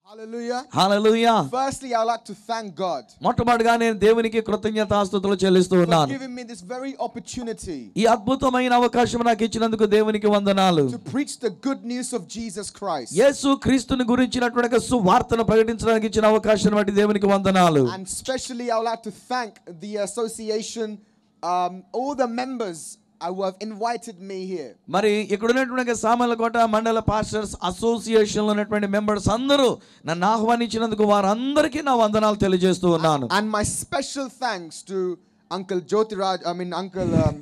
Hallelujah. Hallelujah. Firstly, I would like to thank God మొట్టమొదటిగా నేను దేవునికి కృతజ్ఞతాస్తుతులు చెల్లిస్తూ for ఉన్నాను. giving me this very opportunity ఈ అద్భుతమైన అవకాశం నాకు ఇచ్చినందుకు దేవునికి వందనాలు. to preach the good news of Jesus Christ. యేసు క్రీస్తుని గురించినటువంటి సువార్తను ప్రకటించడానికి ఇచ్చిన అవకాశాన్ని బట్టి దేవునికి వందనాలు. And especially I would like to thank the association, all the members who have invited me here. మరి ఇక్కడ ఉన్నటువంటి సామర్లకోట మండల పాస్టర్స్ అసోసియేషన్ లో ఉన్నటువంటి మెంబర్స్ అందరూ నన్ను ఆహ్వానించినందుకు వారందరికీ నా వందనాలు తెలియజేస్తూ ఉన్నాను. And my special thanks to Uncle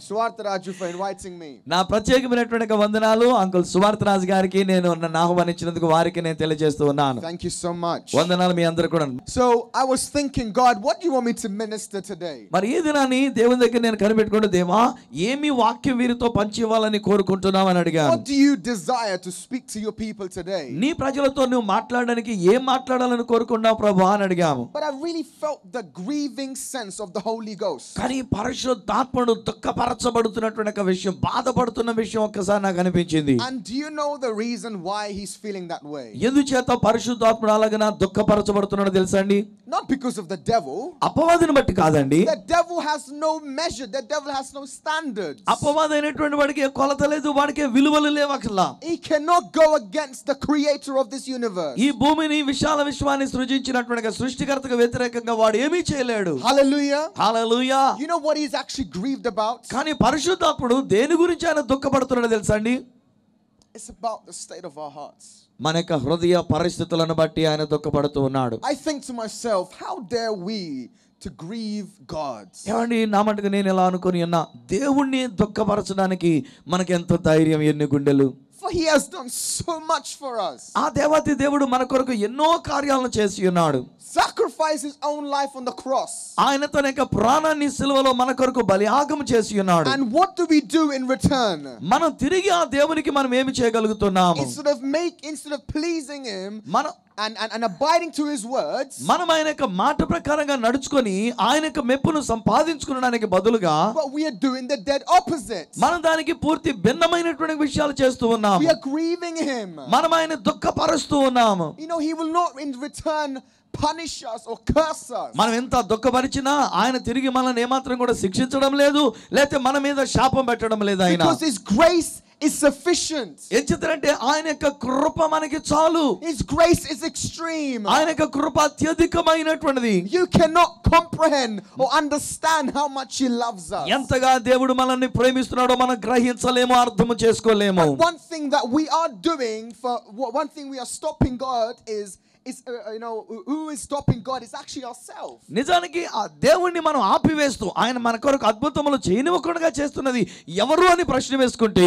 Suvartaraju for inviting me. నా ప్రత్యేకమైనటువంటి వందనాలు అంకుల్ సువార్తరాజు గారికి నేను నన్ను ఆహ్వానించినందుకు వారికి నేను తెలియజేస్తూ ఉన్నాను. Thank you so much. వందనాలు మీ అందరికీ కూడా. So I was thinking, God, what do you want me to minister today? మరి ఈ దినాన్ని దేవుని దగ్గర నేను కనిపెట్టుకుంటూ, దేవా ఏమి వాక్యం వీరితో పంచి ఇవ్వాలని కోరుకుంటున్నావు అని అడిగాను. What do you desire to speak to your people today? నీ ప్రజలతో నువ్వు మాట్లాడడానికి ఏం మాట్లాడాలని కోరుకున్నావు ప్రభువా అని అడిగాము. But I really felt the grieving sense of the Holy Ghost. కానీ పరిశుద్ధాత్ముడు దుఃఖపరచబడుతున్నటువంటి ఒక విషయం, బాధపడుతున్న విషయం ఒక్కసారి నాకు అనిపించింది. And do you know the reason why he's feeling that way? ఎందుచేత పరిశుద్ధాత్ముడు అలాగనా దుఃఖపరచబడుతున్నాడో తెలుసా అండి? Not because of the devil. అపవాదిని బట్టి కాదండి. The devil has no measure. The devil has no standards. అపవాదైనటువంటి వాడికి కొలత లేదు, వాడికి విలువలు లేవు అసలు. He cannot go against the creator of this universe. ఈ భూమిని విశాల విశ్వాన్ని సృజించినటువంటి సృష్టికర్తకు వ్యతిరేకంగా వాడు ఏమీ చేయలేడు. Hallelujah. Hallelujah. You know what he's actually grieved about? కానీ పరిశుద్ధాత్ముడు దేని గురించి ఆయన దుఃఖపడుతున్నాడో తెలుసా అండి? It's about the state of our hearts. మన యొక్క హృదయ పరిస్థితులను బట్టి ఆయన దుఃఖపడుతూ ఉన్నాడు. I think to myself, how dare we to grieve God? ఏమండి, నా మటుకు నేను ఎలా అనుకుని ఉన్నా, దేవుణ్ణి దుఃఖపరచడానికి మనకి ఎంత ధైర్యం, ఎన్ని గుండెలు. For he has done so much for us. ఆ దేవాతి దేవుడు మన కొరకు ఎన్నో కార్యాలను చేసి ఉన్నాడు. Sacrifice his own life on the cross. ఆయన తన యొక్క ప్రాణాన్ని సిలువలో మన కొరకు బలియాగం చేసి ఉన్నాడు. And what do we do in return? మనం తిరిగి ఆ దేవునికి మనం ఏమి చేయగలుగుతున్నాము? Instead of pleasing him, మనం and abiding to his words, మనం ఆయన యొక్క మాట ప్రకారంగా నడుచుకొని ఆయన యొక్క మెప్పును సంపాదించుకోవడానికి బదులుగా but we are doing the dead opposite. మనం దానికి పూర్తి భిన్నమైనటువంటి విషయాలు చేస్తూ ఉన్నాము. We are grieving him. మనం ఆయన దుఃఖపరుస్తూ ఉన్నాము. You know, he will not in return punish us or curse us. మనం ఎంత దుఃఖపరిచినా ఆయన తిరిగి మనల్ని ఏమాత్రం కూడా శిక్షించడం లేదు, లేకపోతే మన మీద శాపం పెట్టడం లేదు. ఆయన Because his grace is sufficient. ఎందుకంటే ఆయన యొక్క కృప మనకి చాలు. His grace is extreme. ఆయన యొక్క కృప అత్యధికమైనటువంటిది. You cannot comprehend or understand how much he loves us. ఎంతగా దేవుడు మనల్ని ప్రేమిస్తున్నాడో మనం గ్రహించలేము, అర్థం చేసుకోలేము. One thing that we are doing, one thing we are stopping God is who is stopping God is actually ourselves. నిజానికి ఆ దేవుణ్ణి మనం ఆపివేస్తూ ఆయన మన కొరకు అద్భుతములు చేయనివ్వకుండా చేస్తున్నది ఎవరు అని ప్రశ్న వేసుకుంటే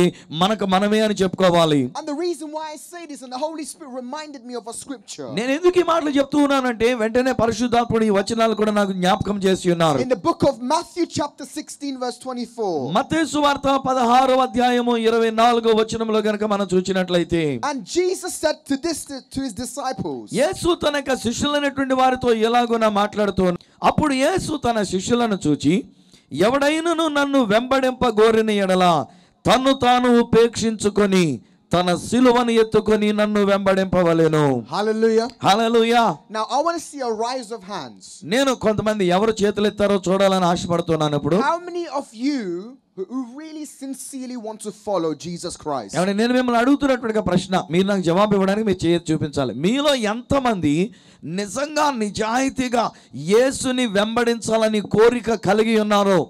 మనమే అని చెప్పుకోవాలి. And the reason why I say this, and the Holy Spirit reminded me of a scripture. నేను ఎందుకు ఈ మాటలు చెప్తూ ఉన్నానంటే వెంటనే పరిశుద్ధాత్ముడు ఈ వచనాలు కూడా నాకు జ్ఞాపకం చేసి ఉన్నారు. In the book of Matthew chapter 16 verse 24. మత్తయి సువార్త 16వ అధ్యాయము 24వ వచనంలో గనుక మనం చూసినట్లయితే, And Jesus said to his disciples. యేసు తన యొక్క శిష్యులైనటువంటి వారితో ఎలాగోనా మాట్లాడుతూ, అప్పుడు యేసు తన శిష్యులను చూచి, ఎవడైనను నన్ను వెంబడింపగోరిన యెడల తన్ను తాను ఉపేక్షించుకొని తన సిలువను ఎత్తుకొని నన్ను వెంబడింపవలెను. Hallelujah. Hallelujah. Now I want to see a rise of hands. నేను కొంతమంది ఎవరు చేతులు ఎత్తారో చూడాలని ఆశపడుతున్నాను. ఇప్పుడు how many of you who really sincerely want to follow Jesus Christ? నేను మిమ్మల్ని అడుగుతున్నటువంటి ప్రశ్న, మీరు నాకు జవాబు ఇవ్వడానికి మీరు చేతి చూపించాలి. మీలో ఎంతమంది నిజంగా నిజాయితీగా యేసుని వెంబడించాలని కోరిక కలిగి ఉన్నారో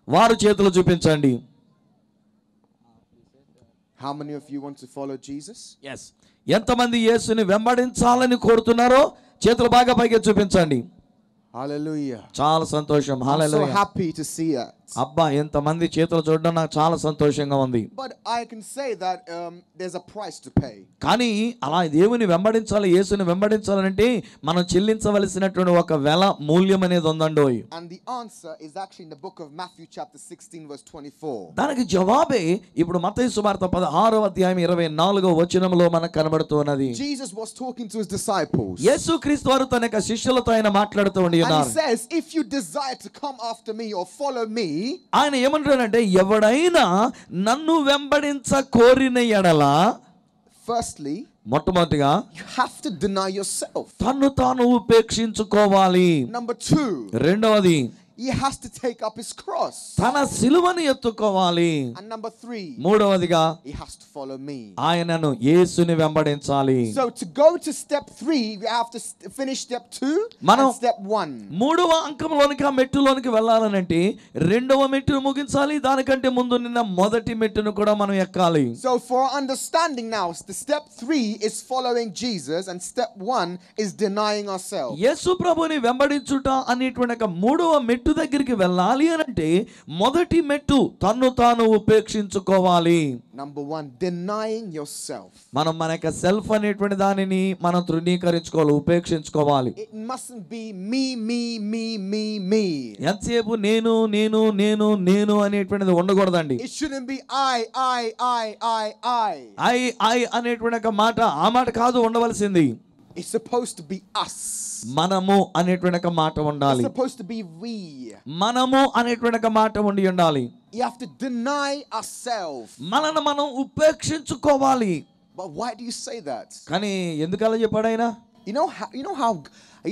వారు చేతులు చూపించండి. How many of you want to follow Jesus? Yes. ఎంతమంది యేసుని వెంబడించాలని కోరుతున్నారో చేతులు బాగా పైకి చూపించండి. Hallelujah. చాలా సంతోషం. Hallelujah. I'm so happy to see it. అబ్బా, ఎంతమంది చేతులు చూడడం నాకు చాలా సంతోషంగా ఉంది. But I can say that there's a price to pay. కానీ అలా దేవుని వెంబడించాలి, యేసుని వెంబడించాలంటే మనం చెల్లించవలసినటువంటి ఒక వెల మూల్యం అనేది ఉందండోయ్. And the answer is actually in the book of Matthew chapter 16 verse 24. దానికి జవాబే ఇప్పుడు మత్తయి సువార్త 16వ అధ్యాయం 24వ వచనంలో మనకు కనబడుతున్నది. Jesus was talking to his disciples. యేసుక్రీస్తు వారు తన యొక్క శిష్యులతో ఆయన మాట్లాడుతూ ఉన్నారు. And he says, if you desire to come after me or follow me, ఆయన ఏమంటారంటే, ఎవడైనా నన్ను వెంబడించ కోరిన యెడల, firstly, మొట్టమొదటిగా you have to deny yourself. తన్ను తాను ఉపేక్షించుకోవాలి. Number 2, రెండవది he has to take up his cross. తన సిలువను ఎత్తుకోవాలి. And number 3, మూడవదిగా he has to follow me. ఆయనను యేసుని వెంబడించాలి. So to go to step 3, we have to finish step 2 మనం and step 1. మూడవ అంకంలోనికి ఆ మెట్టులోనికి వెళ్ళాలనంటే రెండవ మెట్టును ముగించాలి. దానికంటే ముందు నిన్న మొదటి మెట్టును కూడా మనం ఎక్కాలి. So for understanding now, the step 3 is following Jesus and step 1 is denying ourselves. యేసు ప్రభుని వెంబడించుట అనేటువంటి ఒక మూడవ మెట్టు దగ్గరికి వెళ్ళాలి అనంటే మొదటి మెట్టు తన్ను తాను ఉపేక్షించుకోవాలి. Number 1, denying yourself. మనం మన యొక్క సెల్ఫ్ అనేటువంటి దానిని మనం తృణీకరించుకోవాలి, ఉపేక్షించుకోవాలి. It mustn't be me. ఎంతసేపు నేను నేను నేను నేను అనేటువంటిది ఉండకూడదండి. It shouldn't be I. I అనేటువంటి ఒక మాట ఆ మాట కాదు ఉండవలసింది. It's supposed to be us. మనము అనేటువంటి ఒక మాట ఉండాలి. It's supposed to be we. మనము అనేటువంటి ఒక మాట ఉండి ఉండాలి. You have to deny ourselves. మనను మనం ఉపేక్షించుకోవాలి. But why do you say that? కానీ ఎందుకలా చెప్పాడు ఆయన? You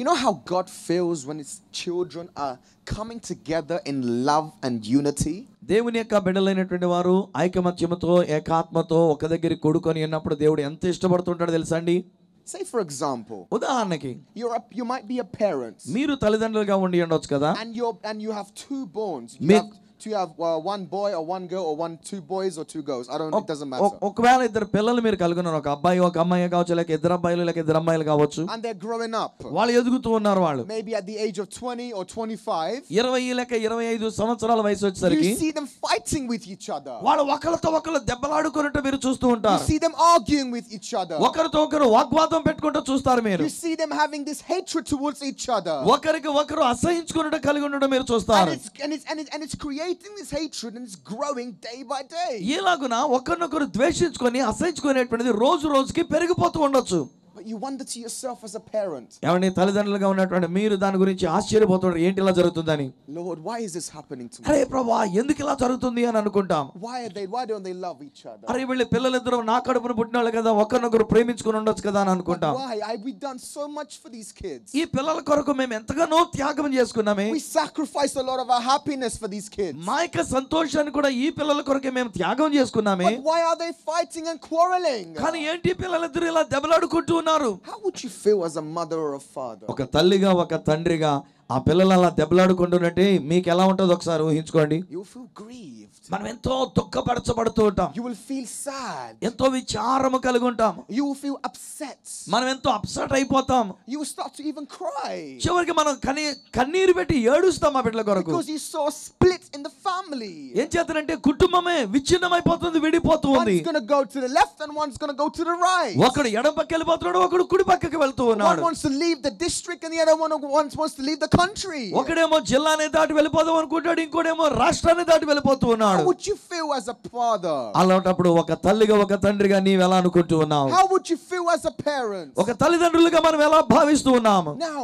know how God feels when his children are coming together in love and unity? దేవుని యొక్క బిడ్డలైనటువంటి వారు ఐకమత్యముతో ఏకాత్మతో ఒక దగ్గర కూడుకొని ఉన్నప్పుడు దేవుడు ఎంత ఇష్టపడుతుంటాడో తెలుసా అండి? Say for example, ఉదాహరణకి you might be a parent. మీరు తల్లిదండ్రులుగా ఉండి ఉండొచ్చు కదా. And you have 2 bones. You have one boy or one girl or 2 boys or 2 girls. It doesn't matter. ఒకవేళ ఇద్దరు పిల్లలు మీరు కలిగి ఉన్నారు, ఒక అబ్బాయి ఒక అమ్మాయి కావచ్చు, లేక ఇద్దరు అబ్బాయిలు లేక ఇద్దరు అమ్మాయిలు కావచ్చు. And they're growing up. వాళ్ళు ఎదుగుతూ ఉన్నారు. వాళ్ళు maybe at the age of 20 or 25. 20 లేక 25 సంవత్సరాల వయసు వచ్చేసరికి you see them fighting with each other. వాళ్ళు ఒకరితో ఒకరు దెబ్బలాడుకున్నట్టు మీరు చూస్తూ ఉంటారు. You see them arguing with each other. ఒకరితో ఒకరు వాగ్వాదం పెట్టుకుంటూ చూస్తారు మీరు. You see them having this hatred towards each other. ఒకరికి ఒకరు అసహించుకున్నట్టు కలిగి ఉండడం మీరు చూస్తారు. And it's creating this hatred and it's growing day by day. ఇలాగున ఒకరినొకరు ద్వేషించుకొని అసహించుకునేటువంటిది రోజు రోజుకి పెరిగిపోతూ ఉండొచ్చు. But you wonder to yourself as a parent. ఏమండి తల్లిదండ్రులుగా ఉన్నటువంటి మీరు దాని గురించి ఆశ్చర్యపోతున్నారు, ఏంటి ఇలా జరుగుతుందని. Lord, why is this happening to me? అరే ప్రభువా ఎందుకు ఇలా జరుగుతుంది అని అనుకుంటాం. Why don't they love each other? అరే వీళ్ళ పిల్లలిద్దరూ నా కడుపున పుట్టినాళ్ళు కదా, ఒకరినొకరు ప్రేమించుకుని ఉండొచ్చు కదా అని అనుకుంటాం. Why? We've done so much for these kids. ఈ పిల్లల కొరకు మేము ఎంతగానో త్యాగం చేసుకున్నామే. We sacrifice a lot of our happiness for these kids. మా యొక్క సంతోషాన్ని కూడా ఈ పిల్లల కొరకే మేము త్యాగం చేసుకున్నామే. But why are they fighting and quarreling? కానీ ఏంటి పిల్లలిద్దరూ ఇలా దెబ్బలాడుకుంటూ ఉన్నారు? How would you feel as a mother or a father? ఒక తల్లిగా ఒక తండ్రిగా ఆ పిల్లలు అలా దెబ్బలాడుకుంటున్నట్టే మీకు ఎలా ఉంటుందో ఒకసారి ఊహించుకోండి. You feel grieved. మనం ఎంతో దుఃఖపరచబడుతూ ఉంటాం. You will feel sad. ఎంతో విచారము కలిగి ఉంటాం. You will feel upset. మనం ఎంతో అప్సెట్ అయిపోతాం. You will start to even cry. చివరికి మనం కన్నీరు పెట్టి ఏడుస్తాం ఆ బిడ్డల కొరకు. Because you saw a split in the family. ఏం చేస్తారంటే కుటుంబమే విచ్ఛిన్నమైపోతుంది, విడిపోతూ ఉంది. One's going to go to the left and one's going to go to the right. ఒకడు ఎడమ పక్కకి వెళ్ళిపోతున్నాడు, ఒకడు కుడి పక్కకి వెళ్తూ ఉన్నాడు. One wants to leave the district and the other one wants to leave the country. ఒకడేమో జిల్లాని దాటి వెళ్ళిపోదాం అనుకుంటాడు, ఇంకోడేమో రాష్ట్రాన్ని దాటి వెళ్ళిపోతూ ఉన్నాడు. How would you feel as a father? అలాంటప్పుడు ఒక తల్లిగా ఒక తండ్రిగా నీవు ఎలా అనుకుంటూ ఉన్నావు? How would you feel as a parent? ఒక తల్లిదండ్రులుగా మనం ఎలా భావిస్తూ ఉన్నాము? Now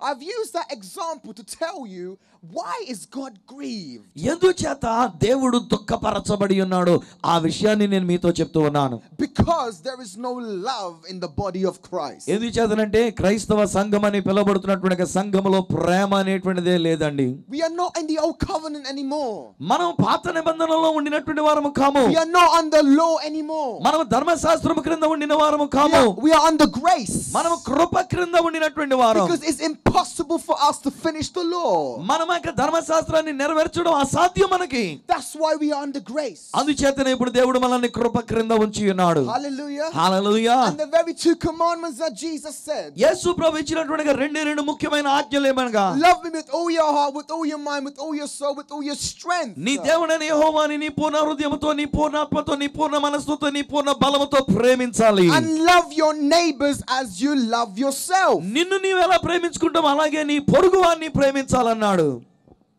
I've used that example to tell you why is God grieved? ఎందుచేత దేవుడు దుఃఖపరచబడి ఉన్నాడు ఆ విషయాన్ని నేను మీతో చెప్తూ ఉన్నాను. Because there is no love in the body of Christ. ఎందుచేతనంటే క్రైస్తవ సంఘం అని పిలువబడుతున్నటువంటి సంఘములో ప్రేమ అనేటువంటిదే లేదండి. We are not in the old covenant anymore. మనం పాత నిబంధనలో ఉండినటువంటి వారము కాము. We are not under law anymore. మనం ధర్మశాస్త్రము క్రింద ఉండిన వారము కాము. We are under grace. మనం కృప క్రింద ఉండినటువంటి వారం. Because it's impossible for us to finish the law. మనం యొక్క ధర్మశాస్త్రాన్ని నెరవేర్చడం అసాధ్యం మనకి. That's why we are under grace. అందుచేతనే ఇప్పుడు దేవుడు మనల్ని కృప క్రింద ఉంచి ఉన్నాడు. Hallelujah. Hallelujah. And the very 2 commandments that Jesus said. యేసు ప్రభు ఇచ్చినటువంటి రెండు ముఖ్యమైన ఆజ్ఞలు ఏమనగా, love him with all your heart, with all your mind, with all your soul, with all your strength. నీ దేవుడైన యెహోవాని నీ పూర్ణ హృదయముతో, నీ పూర్ణ ఆత్మతో, నీ పూర్ణ మనస్సుతో, నీ పూర్ణ బలముతో ప్రేమించాలి. And love your neighbors as you love yourself. నిన్ను నీవు ఎలా ప్రేమించుకుంటావు అలాగే నీ పొరుగువాన్ని ప్రేమించాలన్నాడు.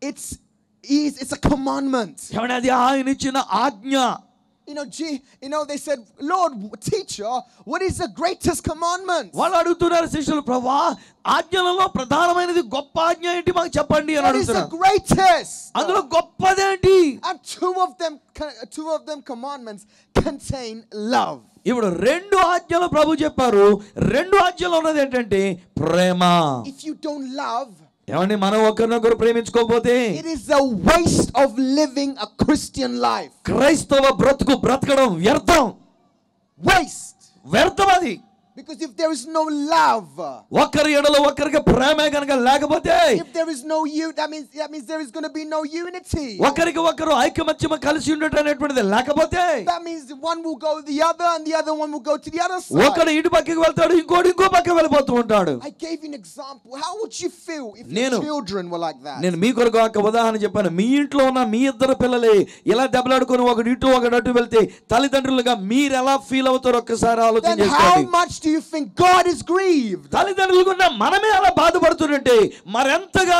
It's a commandment. ఏమన్నా అది ఆయన ఇచ్చిన ఆజ్ఞ. They said, Lord, teacher, what is the greatest commandment? వాళ్ళు అడుగుతున్నారు శిష్యులు, ప్రభువా ఆజ్ఞలలో ప్రధానమైనది గొప్ప ఆజ్ఞ ఏంటి మాకు చెప్పండి అని What is the అడుగుతున్నారు. greatest? అందులో గొప్పదేంటి? And two of them commandments contain love. ఇప్పుడు రెండు ఆజ్ఞలు ప్రభు చెప్పారు. రెండు ఆజ్ఞలు ఉన్నది ఏంటంటే ప్రేమ. If you don't love, ఏమండి, మనం ఒకరినొకరు ప్రేమించుకోకపోతే it is a waste of living a Christian life. క్రైస్తవ బ్రతకడం వ్యర్థం. వ్యర్థం అది. Because if there is no love, ఒకరి ఎడల ఒకరికి ప్రేమే గనుక లేకపోతే, if there is no that means there is going to be no unity. ఒకరికి ఒకరు ఐకమత్యం కలిసి ఉండటం అనేటువంటిది లేకపోతే, that means one will go the other and the other one will go to the other side. ఒకడు ఇటు పక్కకి వెళ్తాడు, ఇంకోటి ఇంకో పక్కకి వెళ్ళిపోతూ ఉంటాడు. I gave you an example. How would you feel if your children were like that? నేను మీ కొరకు ఒక ఉదాహరణ చెప్పాను. మీ ఇంట్లో ఉన్న మీ ఇద్దరు పిల్లలే ఇలా దెబ్బలాడుకొని ఒకడు ఇటు ఒకడు అటు వెళ్తే తల్లిదండ్రులుగా మీరు ఎలా ఫీల్ అవుతారో ఒక్కసారి ఆలోచన చేసుకోండి. How much do you think God is grieved? తల్లిదండ్రులుగా మనమే అలా బాధపడుతుంటే మరెంతగా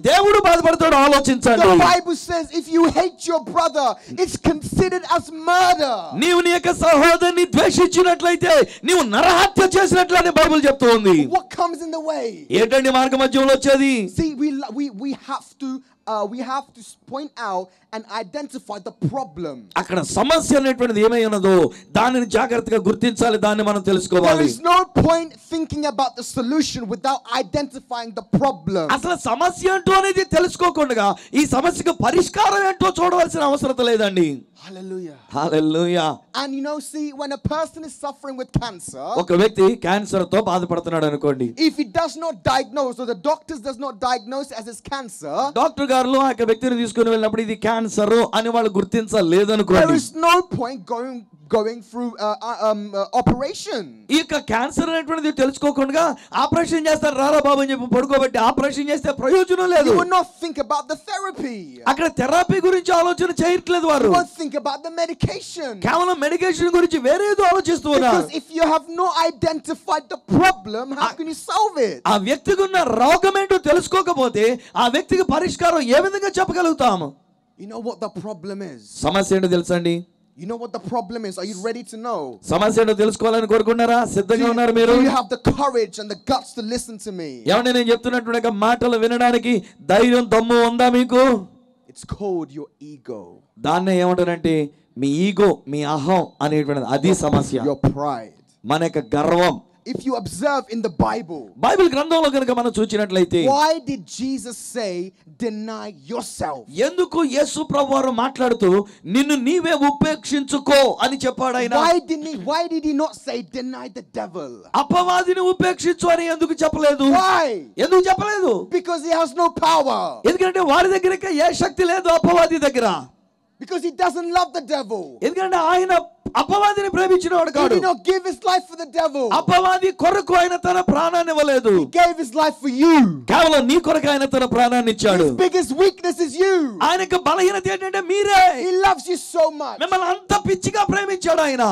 దేవుడు బాధపడతాడో ఆలోచించండి. The Bible says if you hate your brother, it's considered as murder. నీవు నీ యొక్క సహోదరుని ద్వేషించినట్లయితే నీవు నరహత్య చేసినట్లని బైబిల్ చెప్తోంది. What comes in the way? ఏంటండి మార్గ మధ్యంలో వచ్చేది? See, we have to point out and identify the problem. అక్కడ సమస్య అనేటువంటిది ఏమై ఉన్నదో దానిని జాగ్రత్తగా గుర్తించాలి, దాన్ని మనం తెలుసుకోవాలి. There is no point thinking about the solution without identifying the problem. అసలు సమస్య ఏంటో అనేది తెలుసుకోకుండా ఈ సమస్యకు పరిష్కారం ఏంటో చూడవలసిన అవసరం లేదండి. Hallelujah. Hallelujah. And see, when a person is suffering with cancer, ఒక వ్యక్తి క్యాన్సర్ తో బాధపడుతున్నాడు అనుకోండి. if he does not diagnose, or the doctors does not diagnose as his cancer, doctor గారు ఆ వ్యక్తిని తీసుకొని వెళ్ళినప్పుడు ఇది క్యాన్సర్ అని వాళ్ళు గుర్తించలేదు అనుకోండి. there is no point going through operation. ఈ క్యాన్సర్ అనేటువంటిది తెలుసుకోకుండా ఆపరేషన్ చేస్తారు, రారా బాబు అని చెప్పి పడుకోబెట్టి ఆపరేషన్ చేస్తే ప్రయోజనం లేదు. You will not think about the therapy. అక్కడ థెరపీ గురించి ఆలోచన చేయట్లేదు వారు. You won't think about the medication. కేవలం మెడికేషన్ గురించి వేరేదో ఆలోచిస్తూ ఉన్నారు. Because if you have not identified the problem, how can you solve it? ఆ వ్యక్తికి ఉన్న రోగం ఏంటో తెలుసుకోకపోతే ఆ వ్యక్తికి పరిష్కారం ఏ విధంగా చెప్పగలుగుతాము? You know what the problem is? సమస్య ఏంటో తెలుసండి? You know what the problem is? Are you ready to know? సమస్య ఏంటో తెలుసుకోవాలని కోరుకుంటున్నారా? సిద్ధంగా ఉన్నారు మీరు? Do you have the courage and the guts to listen to me? ఏమండి, నేను చెప్తున్నటువంటి మాటలు వినడానికి ధైర్యం దమ్ము ఉందా మీకు? It's called your ego. దాన్నే ఏమంటారంటే మీ ఈగో, మీ అహం అనేటువంటిది, అది సమస్య. Your pride. మన యొక్క గర్వం. If you observe in the Bible, Bible గ్రంథంలో కనుక మనం చూచినట్లయితే, why did Jesus say deny yourself? ఎందుకు యేసు ప్రభువారు మాట్లాడుతూ నిన్ను నీవే ఉపేక్షించుకో అని చెప్పాడు ఆయన? Why did he not say deny the devil? అపవాదిని ఉపేక్షించు అని ఎందుకు చెప్పలేదు? Why? ఎందుకు చెప్పలేదు? Because he has no power. ఎందుకంటే వారి దగ్గర ఏ శక్తి లేదు అపవాది దగ్గర. Because he doesn't love the devil. ఎందుకంటే ఆయన అపవాదిని ప్రేమించినవాడు కాదు. He did not give his life for the devil. అపవాది కొరకు ఆయన తన ప్రాణాన్ని ఇవ్వలేదు. He gave his life for you. కేవలం నీ కొరకు ఆయన తన ప్రాణాన్ని ఇచ్చాడు. His biggest weakness is you. ఆయనకు బలహీనత ఏంటంటే మీరే. He loves you so much. మిమ్మల్ని అంత పిచ్చిగా ప్రేమించాడు ఆయన.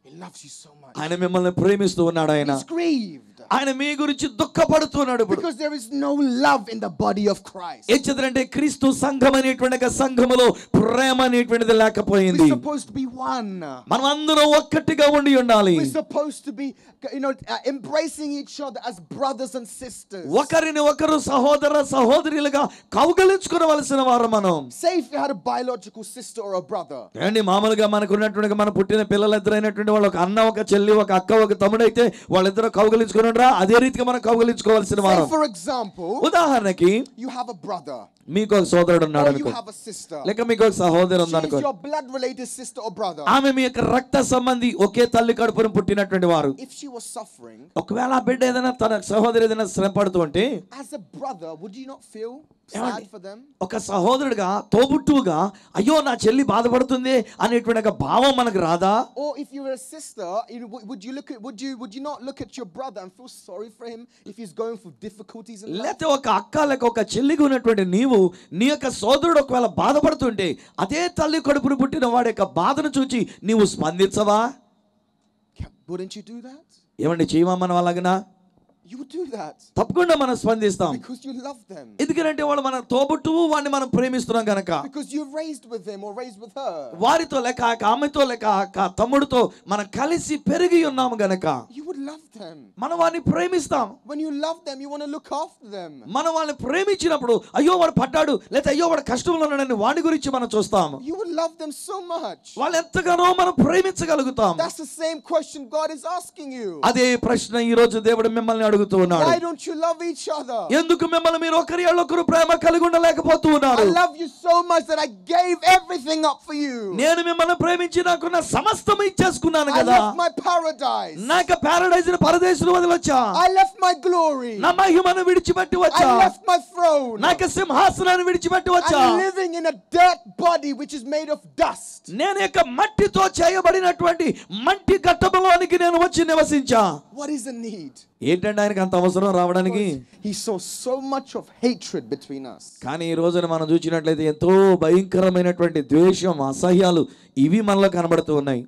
He loves you so much. ఆయన మిమ్మల్ని ప్రేమిస్తూ ఉన్నాడు ఆయన. He's grieved. ఆయన మీ గురించి దుఃఖపడుతున్నాడు. Because there is no love in the body of Christ. ఎందుకంటే క్రీస్తు సంఘం అనేటువంటి సంఘములో ప్రేమ అనేటువంటిది లేకపోయింది. We're supposed to be one. మనం అందరం ఒక్కటిగా ఉండి ఉండాలి. We're supposed to be embracing each other as brothers and sisters. ఒకరిని ఒకరు సహోదర సహోదరులుగా కౌగిలించుకోవలసిన వారు మనం. Say if you had a biological sister or a brother. ఏండి, మామూలుగా మనకు ఉన్నటువంటి మన పుట్టిన పిల్లలిద్దరైనటువంటి వాళ్ళు ఒక అన్న ఒక చెల్లి ఒక అక్క ఒక తమ్ముడు అయితే వాళ్ళిద్దరూ కౌగిలించుకుని అదే రీతిగా మనం కౌగిలించుకోవాల్సిన వారు. For example, ఉదాహరణకి you have a brother. మీకు ఒక సోదరుడు ఉన్నాడు or you అనుకో, have a sister. లేక మీకు ఒక సహోదరు ఉంది She అనుకో. is your blood related sister or brother. ఆమె మీ యొక్క రక్త సంబంధి, ఒకే తల్లి కడుపున పుట్టినటువంటి వారు. If she was suffering, ఒకవేళ ఆ బిడ్డ ఏదైనా తన సహోదరు ఏదైనా శ్రమ పడుతూ ఉంటే, as a brother, would you not feel sad for them? ఒక సహోదరుడిగా తోబుట్టువుగా అయ్యో నా చెల్లి బాధపడుతుంది అనేటువంటి ఒక భావం మనకు రాదా? Or if you were a sister, would you not look at your brother and feel sorry for him if he's going through difficulties in life? లేకపోతే ఒక అక్క లేక ఒక చెల్లిగా ఉన్నటువంటి నీవు నీ యొక్క సోదరుడు ఒకవేళ బాధపడుతుంటే అదే తల్లి కడుపును పుట్టిన వాడి యొక్క బాధను చూచి నీవు స్పందించవా? Wouldn't you do that? ఏమండి, చేయమా మనం అలాగనా? You would do that. తప్పకుండా మనం స్పందిస్తాం. Because you love them. ఎందుకంటే వాళ్ళు మన తోబుట్టువు, వాడిని మనం ప్రేమిస్తున్నాం గనక. Because you've raised with him or raised with her. వారితో లేక ఆమెతో లేక తమ్ముడితో మనం కలిసి పెరిగి ఉన్నాము గనక You would love them. మనం వారిని ప్రేమిస్తాం. When you love them, you want to look after them. మనం వాళ్ళని ప్రేమించినప్పుడు అయ్యో వాడు పడ్డాడు లేదా అయ్యో వాడు కష్టంలో ఉన్నాడని వాడి గురించి మనం చూస్తాం. You would love them so much. వాళ్ళు ఎంతగానో మనం ప్రేమించగలుగుతాం. That's the same question God is asking you. అదే ప్రశ్న ఈ రోజు దేవుడు మిమ్మల్ని అడుగుతూ ఉన్నాడు. Why don't you love each other? ఎందుకు మిమ్మల్ని మీరు ఒకరు ప్రేమ కలిగి ఉండలేకపోతూ ఉన్నారు? I love you so much that I gave everything up for you. నేను మిమ్మల్ని ప్రేమించి నాకున్న సమస్తం ఇచ్చేసుకున్నాను కదా. I left my paradise. నాకు పారడైజ్ ని పరదేశులు వదిలొచ్చా. I left my glory. నా మహిమను విడిచిపెట్టి వచ్చా. I left my throne. నాకు సింహాసనాన్ని విడిచిపెట్టి వచ్చా. I'm living in a dirt body which is made of dust. నేను యొక్క మట్టితో చేయబడినటువంటి మట్టి ఘట్టంలోనికి నేను వచ్చి నివసించా. What is the need? ఏంటంటే ఆయనకి అంత అవసరం రావడానికి? He saw so much of hatred between us. కానీ ఈ రోజున మనం చూసినట్లయితే ఎంతో భయంకరమైనటువంటి ద్వేషం, అసహ్యాలు ఇవి మనలో కనబడుతూ ఉన్నాయి.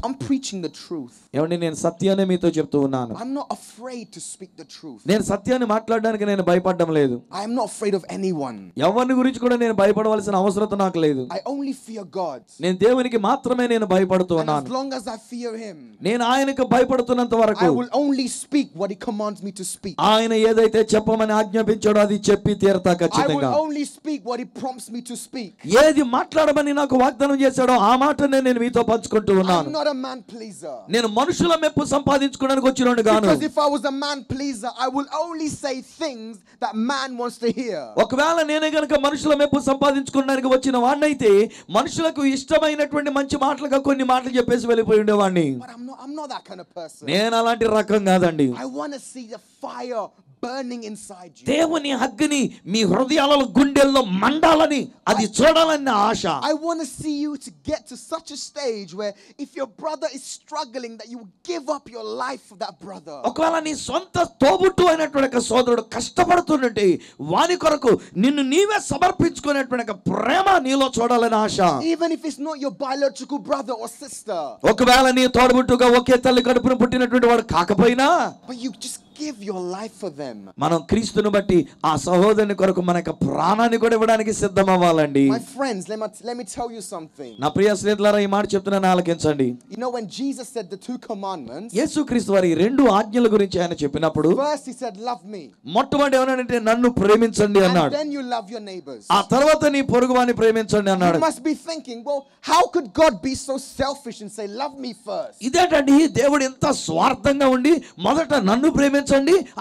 I'm preaching the truth. ఏమండి నేను సత్యాన్ని మీతో చెప్తూ ఉన్నాను. I'm not afraid to speak the truth. నేను సత్యాన్ని మాట్లాడడానికి నేను భయపడడం లేదు. I am not afraid of anyone. ఎవరిని గురించి కూడా నేను భయపడవలసిన అవసరం నాకు లేదు. I only fear God. నేను దేవునికి మాత్రమే నేను భయపడుతూ ఉన్నాను. As long as I fear him, నేను ఆయనకు భయపడుతున్నంత వరకు I will only speak what he commands me to speak. ఆయన ఏదైతే చెప్పమని ఆజ్ఞాపించాడో అది చెప్పి తీరతా I ఖచ్చితంగా. will only speak what he prompts me to speak. ఏది మాట్లాడమని నాకు వాగ్దానం చేశాడో ఆ మాటనే నేను మీతో పంచుకుంటూ ఉన్నాను. I'm not a man pleaser. నేను మనుషుల మెప్పు సంపాదించుకోవడానికి వచ్చినోడు గాను. Because if I was a man pleaser, I will only say things that man wants to hear. ఒకవేళ నేనే గనుక మనుషుల మెప్పు సంపాదించుకోవడానికి వచ్చిన వాడినైతే మనుషులకు ఇష్టమైనటువంటి మంచి మాటలుగా కొన్ని మాటలు చెప్పేసి వెళ్ళిపోయి ఉండేవాడిని. But I'm not that kind of person. నేను అలాంటి రకం కాదండి. I want to see the fire burning inside you. దేవుని అగ్ని మీ హృదయాలలో గుండెల్లో మండాలని అది చూడాలన్న ఆశ. I want to see you to get to such a stage where if your brother is struggling that you will give up your life for that brother. ఒకవేళ నీ సొంత తోబుట్టు అయినటువంటి సోదరుడు కష్టపడుతుంటే వాని కొరకు నిన్ను నీవే సమర్పించుకునేటువంటి ప్రేమ నీలో చూడాలని ఆశ. Even if it's not your biological brother or sister. ఒకవేళ నీ తోడబుట్టుగా ఒకే తల్లి కడుపున పుట్టినటువంటి వాడు కాకపోయినా but you just give your life for them. మనం క్రీస్తును బట్టి ఆ సహోదరుని కొరకు మన యొక్క ప్రాణాన్ని కూడా ఇవ్వడానికి సిద్ధం అవ్వాలండి. My friends, let me tell you something. నా ప్రియ స్నేహితులారా ఈ మాట చెప్తున్నాను ఆలకించండి. You know when Jesus said the two commandments, యేసుక్రీస్తు వారి రెండు ఆజ్ఞల గురించి ఆయన చెప్పినప్పుడు first he said love me. మొట్టమొదటి ఏమన్నాడంటే నన్ను ప్రేమించండి అన్నాడు. And then you love your neighbors. ఆ తర్వాత నీ పొరుగువాని ప్రేమించండి అన్నాడు. You must be thinking, well, how could God be so selfish and say love me first? ఇదేంటండి దేవుడు ఎంత స్వార్థంగా ఉండి మొదట నన్ను ప్రేమించండి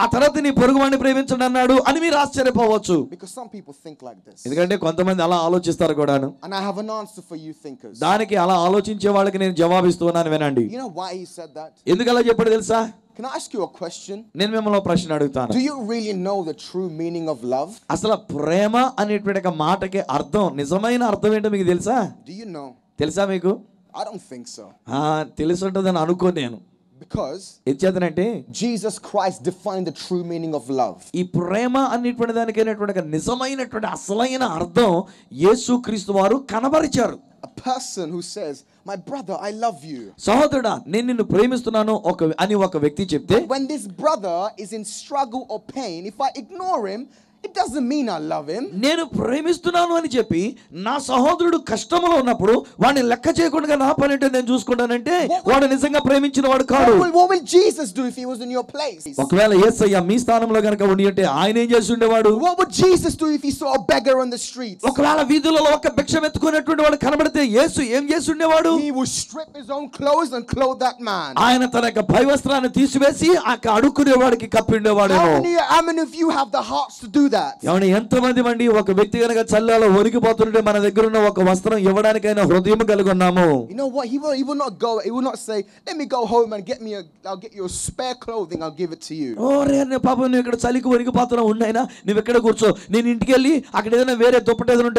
ఆ తర్వాత నీ పొరుగువాని ప్రేమించండి అన్నాడు అని మీరు ఆశ్చర్యపోవచ్చు. Because some people think like this. ఎందుకంటే కొంతమంది అలా ఆలోచిస్తారు కూడాను. And I have an answer for you thinkers. దానికి అలా ఆలోచించే వాళ్ళకి నేను జవాబిస్తున్నాను వినండి. You know why he said that? ఎందుకు అలా చెప్పాడు తెలుసా? Can I ask you a question? నేను మిమ్మల్ని ప్రశ్న అడుగుతాను. Do you really know the true meaning of love? అసలు ప్రేమ అనేటువంటి మాటకి అర్థం నిజమైన అర్థం ఏంటో మీకు తెలుసా? Do you know? తెలుసా మీకు? I don't think so. తెలిసి ఉంటుందని అనుకో నేను. Because ఎంచేతనంటే Jesus Christ defined the true meaning of love. ఈ ప్రేమ అనేటువంటి దానికైనటువంటి నిజమైనటువంటి అసలైన అర్థం యేసుక్రీస్తు వారు కనబరిచారు. A person who says, my brother, I love you. సహోదరుడా నేను నిన్ను ప్రేమిస్తున్నాను అని ఒక వ్యక్తి చెప్తే, when this brother is in struggle or pain, if I ignore him, it doesn't mean I love him. నేను ప్రేమిస్తున్నాను అని చెప్పి నా సహోదరుడు కష్టంలో ఉన్నప్పుడు వాడిని లెక్క చేయకుండా నా పని ఏంటో నేను చూసుకుంటానంటే వాడు నిజంగా ప్రేమించిన వాడు కాదు. What will Jesus do if he was in your place? ఒకవేళ యేసయ్య మీ స్థానంలో గనుక ఉండి ఉంటే ఆయన ఏం చేసి ఉండేవాడు? What would Jesus do if he saw a beggar on the streets? ఒకవేళ వీధులలో ఒక భిక్షం ఎత్తుకునేటువంటి వాడు కనబడితే యేసు ఏం చేసి ఉండేవాడు? He would strip his own clothes and clothe that man. ఆయన తన యొక్క పై వస్త్రాన్ని తీసివేసి ఆ అడుక్కునేవాడికి కప్పి ఉండేవాడేమో. How many of you have the hearts to do that? ఏమండి ఎంతమంది మంది ఒక వ్యక్తి కనుక చల్లాలో వణికిపోతుంటే మన దగ్గర ఉన్న ఒక వస్త్రం ఇవ్వడానికైనా హృదయం కలిగి ఉన్నాము. You know what? He will not say, let me go home and I'll get you a spare clothing, I'll give it to you. ఓ రే పాపం నువ్వు ఇక్కడ చలికి వణికిపోతున్నా ఉన్నాయినా నువ్వు ఎక్కడ కూర్చో నేను ఇంటికి వెళ్ళి అక్కడ ఏదైనా వేరే దుప్పటి ఏదైనా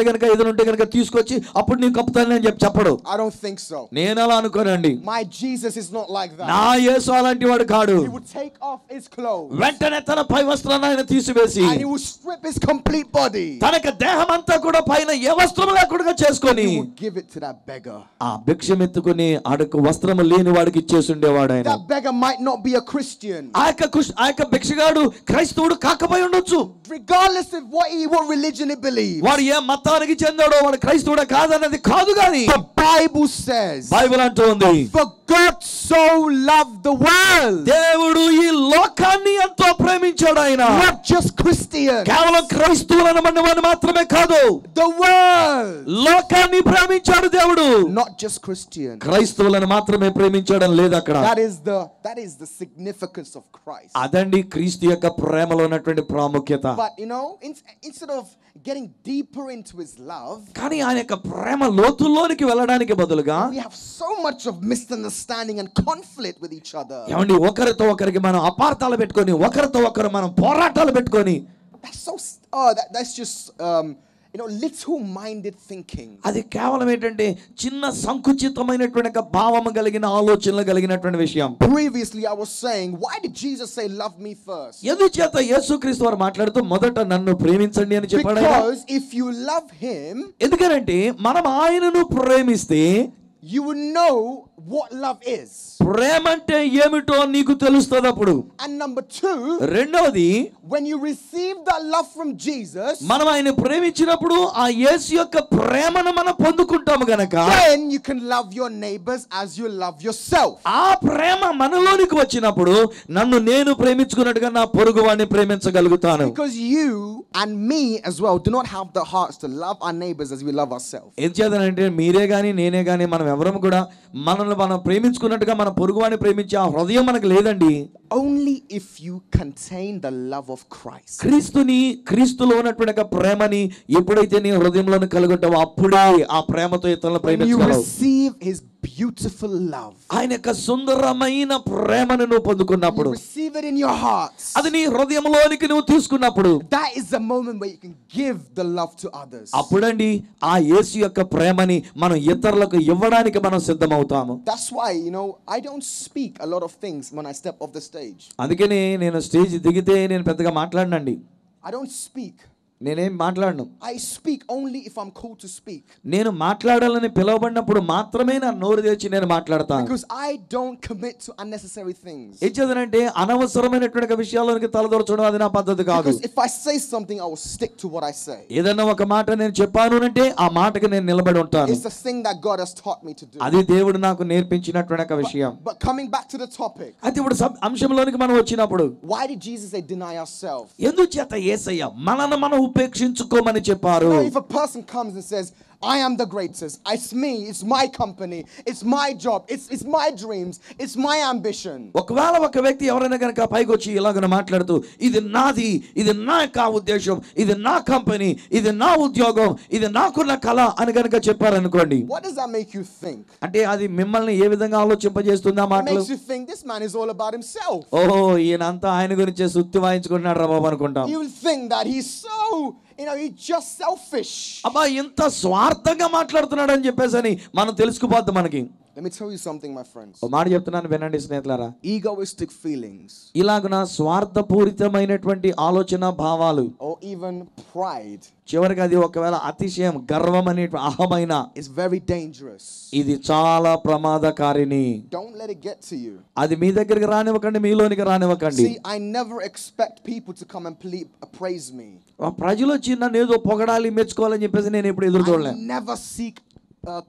ఉంటే కనుక తీసుకొచ్చి అప్పుడు నేను కప్పుతానని అని చెప్పడు. I don't think so. నేను అలా అనుకోనండి. My Jesus is not like that. నా యేసు అలాంటి వాడు కాడు. He would take off his clothes. వెంటనే తన పై వస్త్రాన్ని ఆయన తీసివేసి and he would strip his complete body. తనక దేహమంతా కూడా పైన ఏ వస్త్రం లేకుండా చేసుకొని He would give it to that beggar. ఆ భిక్షమెత్తుకొని ఆడకు వస్త్రము లేని వాడికి ఇచ్చేసి ఉండేవాడు ఆయన. That beggar might not be a Christian. ఆ యొక్క భిక్షగాడు క్రైస్తవుడు కాకపోయి ఉండొచ్చు. Regardless of what religion he believes. వాడు ఏ మతానికి చెందాడో వాడు క్రైస్తవుడా కాదన్నది కాదు గాని The Bible says, బైబిల్ అంటోంది, for God so loved the world. దేవుడు ఈ లోకాన్ని ఎంతో ప్రేమించాడు ఆయన. Not just Christians. కేవలం క్రైస్తవులను మనవాన్ని మాత్రమే కాదు, The world. లోకాన్ని ప్రేమించాడు దేవుడు. Not just Christians. క్రైస్తవులను మాత్రమే ప్రేమించాడని లేదు అక్కడ. That is the significance of Christ. అదండి క్రీస్తు యొక్క ప్రేమలో ఉన్నటువంటి ప్రాముఖ్యత. But instead of getting deeper into his love, కానీ ఆయన యొక్క ప్రేమ లోతుల్లోనికి వెళ్ళడానికి బదులుగా we have so much of misunderstanding and conflict with each other. ఏమండి, ఒకరితో ఒకరికి మనం అపార్థాలు పెట్టుకొని, ఒకరితో ఒకరు మనం పోరాటాలు పెట్టుకొని, that's just little-minded thinking. అది కేవలం ఏంటంటే చిన్న సంకుచితమైనటువంటి భావము కలిగిన ఆలోచనలు కలిగినటువంటి విషయం. Previously I was saying, why did Jesus say love me first? ఎందుచేత యేసుక్రీస్తు వారు మాట్లాడుతూ మొదట నన్ను ప్రేమించండి అని చెప్పాడు. Because if you love him, ఎందుకంటే మనం ఆయనను ప్రేమిస్తే you will know what love is. ప్రేమ అంటే ఏమిటో నీకు తెలుస్తుంది అప్పుడు. And number 2, రెండవది, when you receive that love from Jesus, మనం ఆయన ప్రేమించినప్పుడు ఆ యేసు యొక్క ప్రేమను మనం పొందుకుంటాము గనక then you can love your neighbors as you love yourself. ఆ ప్రేమ మనలోనికి వచ్చినప్పుడు నన్ను నేను ప్రేమించుకున్నట్టుగా నా పొరుగువాడిని ప్రేమించగలుగుతాను. Because you and me as well do not have the hearts to love our neighbors as we love ourselves. ఏం చేద్దానంటే మీరే గాని నేనే గాని మనం ఎవరం కూడా మనల్ని మనం ప్రేమించుకున్నట్టుగా మన పొరుగువాడిని ప్రేమించే ఆ హృదయం మనకు లేదండి. Only if you contain the love of Christ. క్రీస్తులో ఉన్నటువంటి ప్రేమని ఎప్పుడైతే నీ హృదయంలో కలుగుంటావో అప్పుడే ఆ ప్రేమతో ఇతరులను ప్రేమించగలవు. You receive his beautiful love. ఆయన యొక్క సుందరమైన ప్రేమను నువ్వు పొందుకున్నప్పుడు, you receive it in your heart. అది నీ హృదయంలోనికి నువ్వు తీసుకున్నప్పుడు, that is the moment where you can give the love to others. అప్పుడండి ఆ యేసు యొక్క ప్రేమని మనం ఇతరులకు ఇవ్వడానికి మనం సిద్ధమవుతాము. That's why I don't speak a lot of things when I step off the stage. అందుకని నేను స్టేజ్ దిగితే నేను పెద్దగా మాట్లాడనండి. I don't speak. నేనేం మాట్లాడను. I speak only if I'm called to speak. నేను మాట్లాడాలని పిలువబడినప్పుడు మాత్రమే నా నోరు తెరిచి నేను మాట్లాడతాను. Because I don't commit to unnecessary things. ఏం చేద్దానంటే అనవసరమైనటువంటి విషయాల్లోకి తలదొరచడం అది నా పద్ధతి కాదు. Because if I say something I will stick to what I say. ఏదైనా ఒక మాట నేను చెప్పాను అంటే ఆ మాటకి నేను నిలబడి ఉంటాను. It's the thing that God has taught me to do. అది దేవుడు నాకు నేర్పించినటువంటి విషయం. But coming back to the topic. అయితే ఇప్పుడు అంశంలోనికి మనం వచ్చినప్పుడు, why did Jesus say deny ourselves? ఎందుచేత యేసయ్య మనల్ని మనం ఉపేక్షించుకోమని చెప్పారు. If a person comes and says, I am the greatest, it's me, it's my company, it's my job, it's my dreams, it's my ambition. ఒకవేళ ఒక వ్యక్తి ఎవరైనా కనుక పైకి వచ్చి ఇలాగ మాట్లాడుతూ ఇది నాది, ఇది నా ఉద్దేశం, ఇది నా కంపెనీ, ఇది నా ఉద్యోగం, ఇది నాకున్న కళ అని కనుక చెప్పారనుకోండి, what does that make you think? అంటే అది మిమ్మల్ని ఏ విధంగా ఆలోచింపజేస్తుంది ఆ మాటలు? It makes you think this man is all about himself. ఓహో, ఈయనంతా ఆయన గురించే సుత్తి వాయించుకుంటున్నాడు రా బాబు అనుకుంటాం. You will think that he's so he's just selfish. అబ్బా ఇంత స్వార్థంగా మాట్లాడుతున్నాడు అని చెప్పేసని మనం తెలుసుకుపోద్ది మనకి. Let me tell you something, my friends. ఓ మాట చెప్తున్నాను వినండి స్నేహితులారా. Egoistic feelings, ఇలాగున స్వార్థపూరితమైనటువంటి ఆలోచన భావాలు, or even pride, చివరికి అది ఒకవేళ అతిశయం, గర్వం అనే అహమైన, is very dangerous. ఇది చాలా ప్రమాదకారిని. Don't let it get to you. అది మీ దగ్గరికి రానివ్వకండి, మీలోనికి రానివ్వకండి. See, I never expect people to come and praise me. ప్రజలు వచ్చి నన్ను ఏదో పొగడాలి, మెచ్చుకోవాలని చెప్పేసి నేను ఎప్పుడు ఎదురు చూడలే. I never seek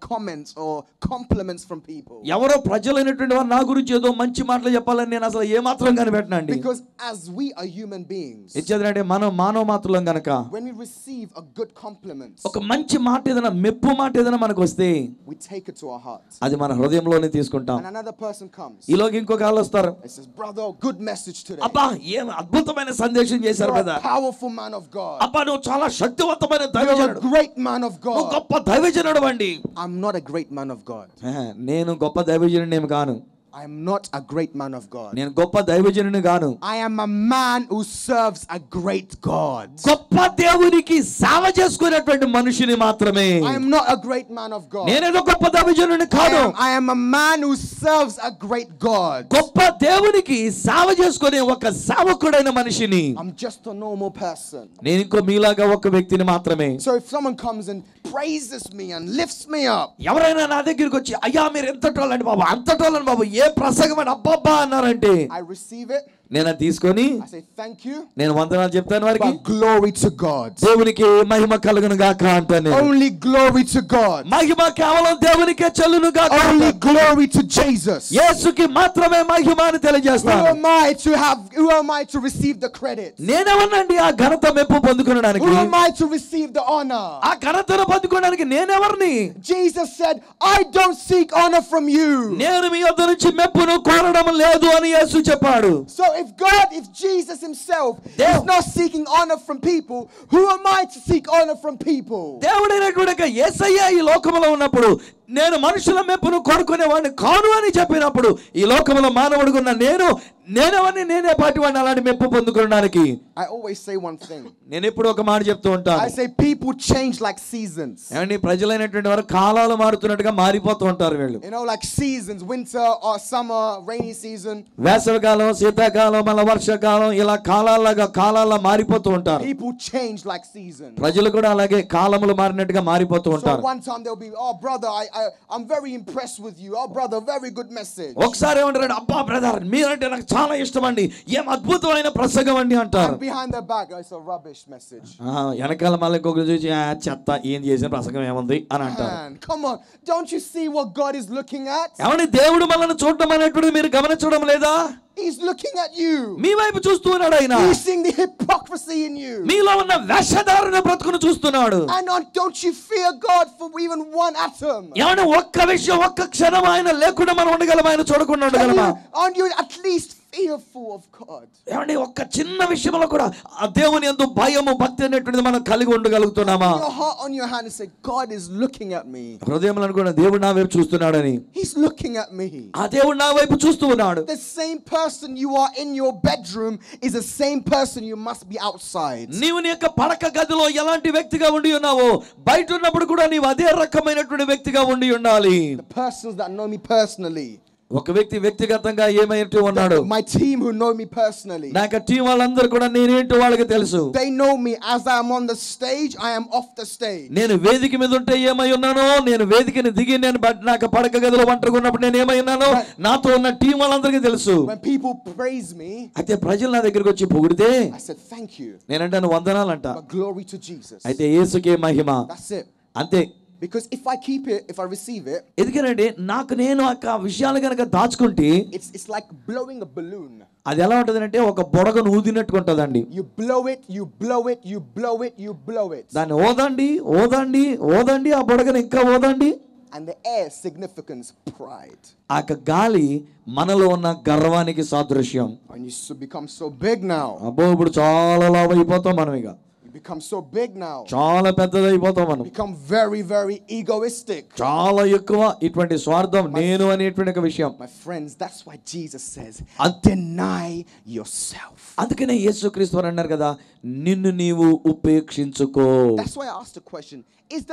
comments or compliments from people. ఎవరో ప్రజలైనటువంటి వారు నా గురించి ఏదో మంచి మాటలు చెప్పాలని నేను అసలు ఏ మాత్రం కనిపెట్టనండి. Because as we are human beings, ఇచ్చేదంటే మనం మానవ మాత్రులం గనక when we receive a good compliment, ఒక మంచి మాట ఏదైనా, మెప్పు మాట ఏదైనా మనకు వస్తే we take it to our heart. అది మన హృదయంలోనే తీసుకుంటాం. And another person comes. ఈలోకి ఇంకొక వాళ్ళు వస్తారు. He says, brother, good message today. అబ్బా ఏం అద్భుతమైన సందేశం చేశారు You're కదా. a powerful man of God. అబ్బా నువ్వు చాలా శక్తివంతమైన You're దైవజనుడు, a great man of నువ్వు God. గొప్ప దైవజనుడు అండి. I'm not a great man of God. నేను గొప్ప దైవజనుడిని ఏమి కాను. I am not a great man of God. నేను గొప్ప దైవజనుని గాను. I am a man who serves a great God. గొప్ప దేవునికి సేవ చేసుకునేటువంటి మనిషిని మాత్రమే. I am not a great man of God. నేనేదో గొప్ప దైవజనుని కాదు. I am a man who serves a great God. గొప్ప దేవునికి సేవ చేసుకునే ఒక సేవకుడైన మనిషిని. I'm just a normal person. నేను ఇంకో మీలాగా ఒక వ్యక్తిని మాత్రమే. So if someone comes and praises me and lifts me up, ఎవరైనా నా దగ్గరికి వచ్చి అయ్యా మీరు ఎంతటోళ్ళండి బాబు అంతటోళ్ళని బాబు ఏ ప్రసంగం అబ్బబ్బా అన్నారంటే I receive it. నేను అది తీసుకొని I say thank you. నేను వందనాలు చెప్తాను వారికి. But glory to God. దేవునికి మహిమ కలుగును గాక అంటాను. Only glory to God. మహిమ కేవలం దేవునికే చెల్లును గాక. Only glory to Jesus. యేసుకి మాత్రమే మహిమ అని తెలియజేస్తాను. Who am I to receive the credit? నేనెవరినండి ఆ ఘనత మెప్పు పొందుకోవడానికి? Who am I to receive the honor? ఆ ఘనతను పొందుకోవడానికి నేనెవరిని? Jesus said, I don't seek honor from you. నేను మీ యొద్ద నుంచి మెప్పును కోరడం లేదు అని యేసు చెప్పాడు. So if Jesus himself is not seeking honor from people, who am I to seek honor from people? దేవుడైనటువంటి యేసయ్య ఈ లోకములో ఉన్నప్పుడు నేను మనుషుల మెప్పును కోరుకునేవాడిని కాను అని చెప్పినప్పుడు ఈ లోకములో మానవుడుగున్న నేనెవరిని నేనే పాటివాడిని అలాంటి మెప్పు పొందుకోవడానికి. I always say one thing. నేను ఎప్పుడు ఒక మాట చెప్తూ ఉంటాను. I say people change like seasons. ఏమండి ప్రజలైనటువంటి వారు కాలాలు మారుతున్నట్టుగా మారిపోతూ ఉంటారు వీళ్ళు. You know, like seasons, winter or summer, rainy season. వేసవికాలం, శీతాకాలం, మళ్ళీ వర్షాకాలం ఇలా కాలాల్లో మారిపోతూ ఉంటారు. People change like seasons. ప్రజలు కూడా అలాగే కాలములు మారినట్టుగా మారిపోతూ ఉంటారు. So one time they'll be, oh brother, I'm very impressed with you. Oh brother, very good message. ఒకసారి ఏమంటారు, అబ్బా బ్రదర్ మీరంటే నాకు చాలా ఇష్టం అండి, ఏం అద్భుతమైన ప్రసంగం అండి అంటారు. Behind their back, it's a rubbish message. వెనకాల మళ్ళీ ఇంకొకరు చూసి చెత్త ఏం చేసిన ప్రసంగం ఏముంది అని అంటారు. Come on, don't you see what God is looking at? ఏమండి దేవుడు మనల్ని చూడడం అనేటువంటిది మీరు గమనించడం లేదా? He's looking at you. మీ వైపు చూస్తూ ఉన్నాడు ఆయన. He's seeing the hypocrisy in you. మీలో ఉన్న వేషధారణ బ్రతుకును చూస్తున్నాడు. And don't you fear God for even one atom? ఏమండి ఒక్క విషయం ఒక్క క్షణం ఆయన లేకుండా మనం ఉండగలమా? ఆయన చూడకుండా ఉండగలమా? Aren't you at least fearful of God? ఏమండి ఒక్క చిన్న విషయంలో కూడా ఆ దేవుని యందు భయము భక్తి అనేటువంటిది మనం కలిగి ఉండగలుగుతున్నామా? Your heart on your hand and say, God is looking at me. హృదయంలో అనుకున్న దేవుడు నా వైపు చూస్తున్నాడని. He's looking at me. ఆ దేవుడు నా వైపు చూస్తూ ఉన్నాడు. The same person you are in your bedroom is the same person you must be outside. నీవు నీ యొక్క పడక గదిలో ఎలాంటి వ్యక్తిగా ఉండి ఉన్నావో బయట ఉన్నప్పుడు కూడా నీవు అదే రకమైనటువంటి వ్యక్తిగా ఉండి ఉండాలి. The persons that know me personally. ఒక వ్యక్తి వ్యక్తిగతంగా ఏమైతే ఉన్నాడు. My team who know me personally. నాకు టీం వాళ్ళందరూ కూడా నేనేంటో వాళ్ళకి తెలుసు. They know me as I am on the stage, I am off the stage. నేను వేదిక మీద ఉంటే ఏమై ఉన్నానో, నేను వేదికని దిగి నేను నాకు పడక గదిలో ఒంటరిగా ఉన్నప్పుడు నేను ఏమై ఉన్నానో నాతో ఉన్న టీం వాళ్ళందరికీ తెలుసు. When people praise me, అయితే ప్రజలు నా దగ్గరికి వచ్చి పొగిడితే I said thank you. నేనంటాను వందనాలంట. But glory to Jesus. అయితే యేసుకే మహిమ. That's it. అంతే. Because if I keep it, if I receive it, ఎందుకంటే నాకు నేను ఆ విషయాలు కనుక దాచుకుంటే it's like blowing a balloon. అది ఎలా ఉంటదంటే ఒక బొడగను ఊదినట్టుగా ఉంటదండి. You blow it, you blow it, you blow it, you blow it. దాన్ని ఓదండి ఆ బొడగను ఇంకా ఓదండి. And the air signifies pride. ఆ గాలి మనలో ఉన్న గర్వానికి సాదృశ్యం. And you become so big now. అబ్బో ఇప్పుడు చాలా లావు అయిపోతాం మనం ఇక. Become so big now. చాలా పెద్దదైపోతాం మనం. Become very, very egoistic. చాలా ఎక్కువ ఇటువంటి స్వార్థం నేను అనేటువంటి ఒక విషయం. My friends, that's why Jesus says, deny yourself. అందుకనే యేసుక్రీస్తు వారు అన్నారు కదా, నిన్ను నీవు ఉపేక్షించుకో. That's why I asked the question,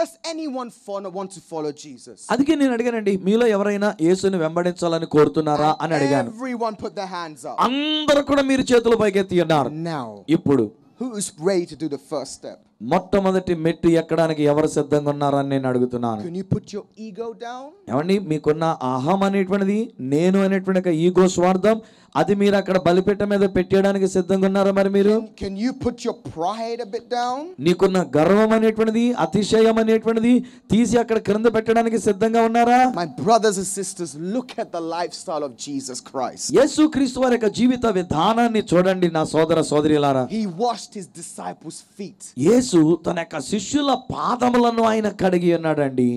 does anyone want to follow Jesus? అందుకే నేను అడిగానండి, మీలో ఎవరైనా యేసుని వెంబడించాలని కోరుతున్నారా అని అడిగాను. Everyone put their hands up. అందరూ కూడా మీరు చేతులు పైకెత్తి ఉన్నారు. Now, ఇప్పుడు who is ready to do the first step? మొట్టమొదటి మెట్టు ఎక్కడానికి ఎవరు సిద్ధంగా ఉన్నారని నేను అడుగుతున్నాను. Can you put your ego down? ఏమండి మీకున్న అహం అనేటువంటిది, నేను అనేటువంటి ఈగో స్వార్థం, అది మీరు అక్కడ బలిపీఠం మీద పెట్టడానికి సిద్ధంగా ఉన్నారా? మరి మీరు Can you put your pride a bit down? నీకున్న గర్వం అనేటువంటిది, అతిశయం అనేటువంటిది తీసి అక్కడ క్రింద పెట్టడానికి సిద్ధంగా ఉన్నారా? My brothers and sisters, look at the lifestyle of Jesus Christ. యేసుక్రీస్తు వారి యొక్క జీవిత విధానాన్ని చూడండి నా సోదర సోదరీలారా. He washed his disciples' feet. యేసు తన యొక్క శిష్యుల పాదములను ఆయన కడిగి ఉన్నాడండి.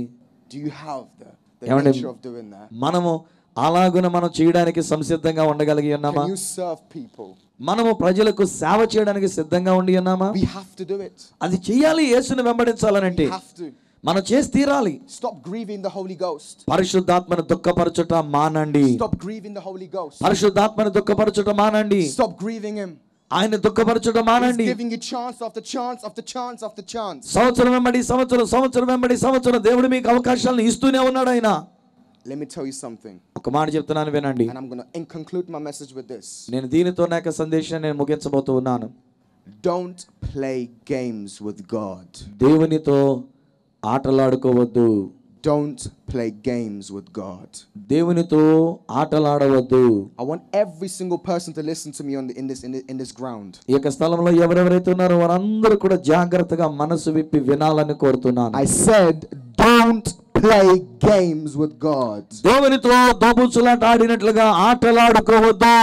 Do you have the nature of doing that? మనము అలాగున మనం చేయడానికి సంసిద్ధంగా ఉండగలిగి ఉన్నామా? Can you serve people? మనము ప్రజలకు సేవ చేయడానికి సిద్ధంగా ఉండి ఉన్నామా? We have to do it. అది చేయాలి. యేసుని వెంబడించాలనంటే We have to. మనం చేసి తీరాలి. Stop grieving the Holy Ghost. పరిశుద్ధాత్మను దుఃఖపరచుట మానండి. Stop grieving the Holy Ghost. పరిశుద్ధాత్మను దుఃఖపరచుట మానండి. Stop grieving him. ఆయన దుఃఖపరచుట మానండి. He's giving you chance after chance after chance after chance. సంవత్సరం వెంబడి సంవత్సరం దేవుడు మీకు అవకాశాలను ఇస్తూనే ఉన్నాడు ఆయన. Let me tell you something. ఒక మాట చెప్తున్నాను వినండి. And I'm going to conclude my message with this. నేను దీనితో నా యొక్క సందేశాన్ని నేను ముగించబోతూ ఉన్నాను. Don't play games with God. దేవునితో ఆటలాడుకోవద్దు. Don't play games with God. దేవునితో ఆటలాడవద్దు. I want every single person to listen to me in this ground. ఈ యొక్క స్థలంలో ఎవరెవరైతే ఉన్నారో వారందరూ కూడా జాగ్రత్తగా మనసు విప్పి వినాలని కోరుతున్నాను. I said don't play games with God. దేవునితో దోబూచులాట ఆడినట్లుగా ఆటలాడుకోవద్దు.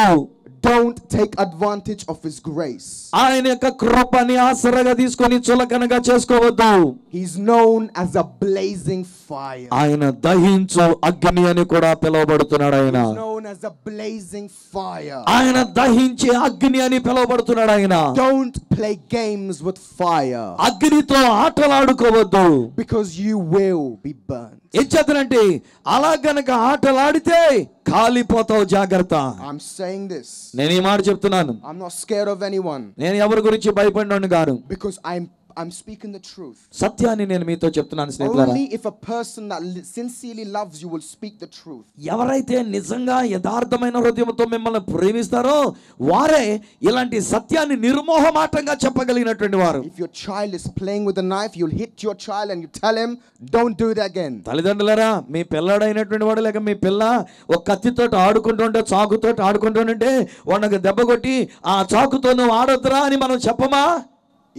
Don't take advantage of his grace. ఆయన యొక్క కృపని ఆసరగా తీసుకొని చులకనగా చేసుకోవద్దు. He's known as a blazing fire. ఆయన దహించు అగ్ని అని కూడా పిలువబడుతున్నాడు. ఆయన He's known as a blazing fire. ఆయన దహించే అగ్ని అని పిలువబడుతున్నాడు. ఆయన Don't play games with fire. అగ్నితో ఆటలాడుకోవద్దు. Because you will be burned. ఎంచేతనంటే అలా గనక ఆటలాడితే కాలిపోతావు. జాగ్రత్త. I'm saying this. నేను ఈ మాట చెప్తున్నాను. I'm not scared of anyone. నేను ఎవరి గురించి భయపడినోని గాను. Because I'm speaking the truth. సత్యాన్ని నేను మీతో చెప్తున్నాను స్నేహితులారా. Only if a person that sincerely loves you will speak the truth. ఎవరైతే నిజంగా యథార్థమైన హృదయంతో మిమ్మల్ని ప్రేమిస్తారో వారే ఇలాంటి సత్యాన్ని నిర్మోహమాటంగా చెప్పగలిగినటువంటి వారు. If your child is playing with a knife, you'll hit your child and you tell him, don't do it again. తల్లిదండ్రులారా, మీ పిల్లాడైనటువంటి వాడు లేక మీ పిల్ల ఒక కత్తితో ఆడుకుంటుంటే చాకుతో ఆడుకుంటుంటే వాడికి దెబ్బ కొట్టి ఆ చాకుతో నువ్వు ఆడొద్దురా అని మనం చెప్పమా?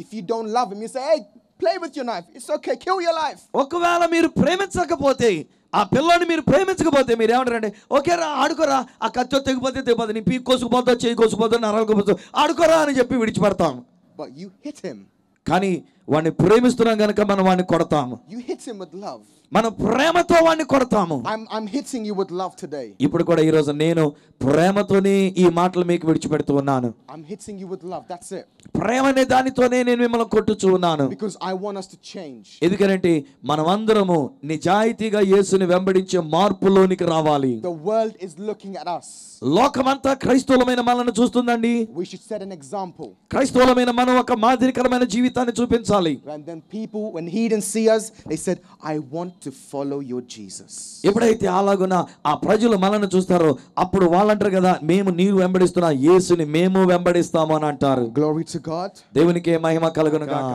If you don't love him, you say, hey, play with your knife. It's okay, kill your life. ఒకవేళ మీరు ప్రేమించకపోతే, ఆ పిల్లని మీరు ప్రేమించకపోతే మీరు ఏమంటారంటే, ఓకే రా ఆడుకోరా, ఆ కత్తి తెగిపోతే నీ పీక్ కోసుకుపోతా, చేయి కోసుకుపోతా, నరాలు ఆడుకోరా అని చెప్పి విడిచిపెడతాం. But you hit him. కానీ వాడిని ప్రేమిస్తున్నాం కనుక మనం వాడిని కొడతాము. You hit him with love. మన ప్రేమతో వాడిని కొడతాము. I'm hitting you with love today. ఇప్పుడు కూడా ఈ రోజు నేను ప్రేమతోనే ఈ మాటలు మీకు విడిచిపెడుతూ ఉన్నాను. I'm hitting you with love. That's it. ప్రేమ అనే దానితోనే నేను మిమ్మల్ని కొట్టుచూ ఉన్నాను. Because I want us to change. ఎందుకంటే మనమందరము నిజాయితీగా యేసుని వెంబడించే మార్పులోనికి రావాలి. The world is looking at us. లోకమంతా క్రైస్తవులమైన మనల్ని చూస్తుందండి. We should set an example. క్రైస్తవులమైన మనం ఒక మాదిరికరమైన జీవితాన్ని చూపించాలి. And then people, when he didn't see us, they said, I want to follow your Jesus. ఎప్పుడైతే అలాగున ఆ ప్రజలు మనల్ని చూస్తారో అప్పుడు వాళ్ళంటారు కదా, మేము నీవు వెంబడిస్తున్నా యేసుని మేము వెంబడిస్తాము అని అంటారు. Glory to God. దేవునికి మహిమ కలుగును గాక.